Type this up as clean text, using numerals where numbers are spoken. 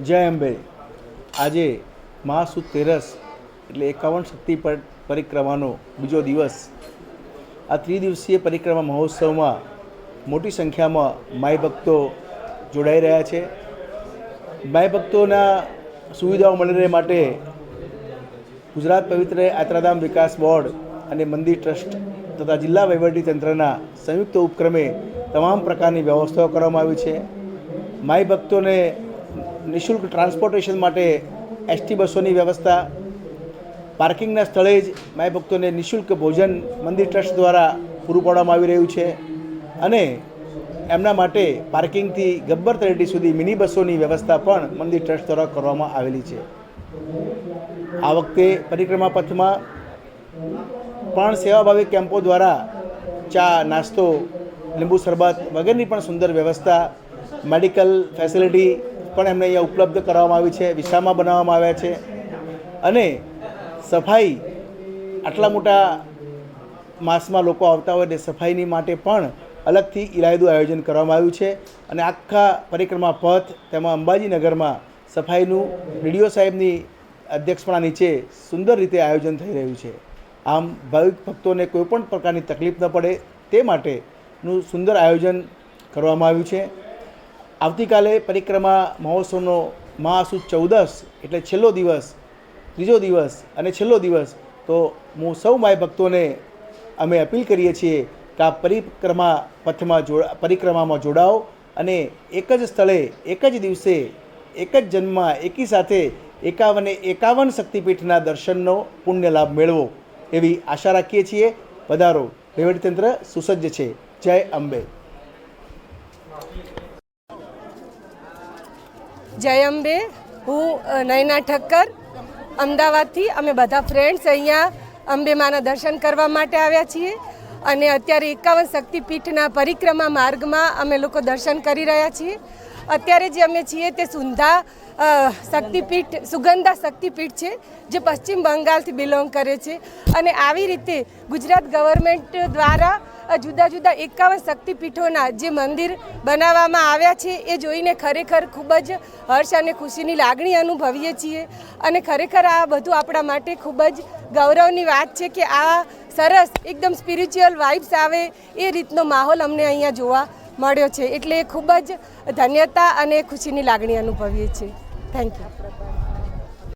જય અંબે. આજે મહાસુદ તેરસ એટલે 51 શક્તિ પરિક્રમાનો બીજો દિવસ. આ ત્રિદિવસીય પરિક્રમા મહોત્સવમાં મોટી સંખ્યામાં માઈ ભક્તો જોડાઈ રહ્યા છે. માઈ ભક્તોના સુવિધાઓ મળી રહે માટે ગુજરાત પવિત્ર યાત્રાધામ વિકાસ બોર્ડ અને મંદિર ટ્રસ્ટ તથા જિલ્લા વહીવટીતંત્રના સંયુક્ત ઉપક્રમે તમામ પ્રકારની વ્યવસ્થાઓ કરવામાં આવી છે. માઈ ભક્તોને નિઃશુલ્ક ટ્રાન્સપોર્ટેશન માટે એસટી બસોની વ્યવસ્થા, પાર્કિંગના સ્થળે જ માઈ ભક્તોને નિઃશુલ્ક ભોજન મંદિર ટ્રસ્ટ દ્વારા પૂરું પાડવામાં આવી રહ્યું છે અને એમના માટે પાર્કિંગથી ગબ્બર તળેટી સુધી મિની બસોની વ્યવસ્થા પણ મંદિર ટ્રસ્ટ દ્વારા કરવામાં આવેલી છે. આ વખતે પરિક્રમા પથમાં પણ સેવાભાવી કેમ્પો દ્વારા ચા, નાસ્તો, લીંબુ શરબત વગેરેની પણ સુંદર વ્યવસ્થા, મેડિકલ ફેસિલિટી પણ એમને અહીંયા ઉપલબ્ધ કરવામાં આવી છે, વિસામા બનાવવામાં આવ્યા છે અને સફાઈ આટલા મોટા માસમાં લોકો આવતા હોય એટલે સફાઈની માટે પણ અલગથી ઇરાયદું આયોજન કરવામાં આવ્યું છે અને આખા પરિક્રમા પથ તેમાં અંબાજી નગરમાં સફાઈનું ડીડીઓ સાહેબની અધ્યક્ષપણા નીચે સુંદર રીતે આયોજન થઈ રહ્યું છે. આમ ભાવિક ભક્તોને કોઈપણ પ્રકારની તકલીફ ન પડે તે માટેનું સુંદર આયોજન કરવામાં આવ્યું છે. આવતીકાલે પરિક્રમા મહોત્સવનો મહાસુદ 14 એટલે છેલ્લો દિવસ, ત્રીજો દિવસ અને છેલ્લો દિવસ. તો હું સૌ માય ભક્તોને અમે અપીલ કરીએ છીએ કે આ પરિક્રમા પથમાં પરિક્રમામાં જોડાઓ અને એક જ સ્થળે એક જ દિવસે એક જ જન્મમાં એકી સાથે 51 શક્તિપીઠના દર્શનનો પુણ્ય લાભ મેળવો એવી આશા રાખીએ છીએ. પધારો, વહીવટીતંત્ર સુસજ્જ છે. જય અંબે. જય અંબે. હું નયના ઠક્કર, અમદાવાદથી. અમે બધા ફ્રેન્ડ્સ અહીંયા અંબે માના દર્શન કરવા માટે આવ્યા છીએ અને અત્યારે 51 શક્તિપીઠના પરિક્રમા માર્ગમાં અમે લોકો દર્શન કરી રહ્યા છીએ. અત્યારે જે અમે છીએ તે સુગંધા શક્તિપીઠ છે જે પશ્ચિમ બંગાળથી બિલોંગ કરે છે અને આવી રીતે ગુજરાત ગવર્મેન્ટ દ્વારા જુદા જુદા 51 શક્તિપીઠોના જે મંદિર બનાવવામાં આવ્યા છે એ જોઈને ખરેખર ખૂબ જ હર્ષ અને ખુશીની લાગણી અનુભવીએ છીએ અને ખરેખર આ બધું આપણા માટે ખૂબ જ ગૌરવની વાત છે કે આ સરસ એકદમ સ્પિરિચ્યુઅલ વાઇબ્સ આવે એ રીતનો માહોલ અમને અહીંયા જોવા મળ્યો છે. એટલે ખૂબ જ ધન્યતા અને ખુશીની લાગણી અનુભવીએ છીએ. Thank you.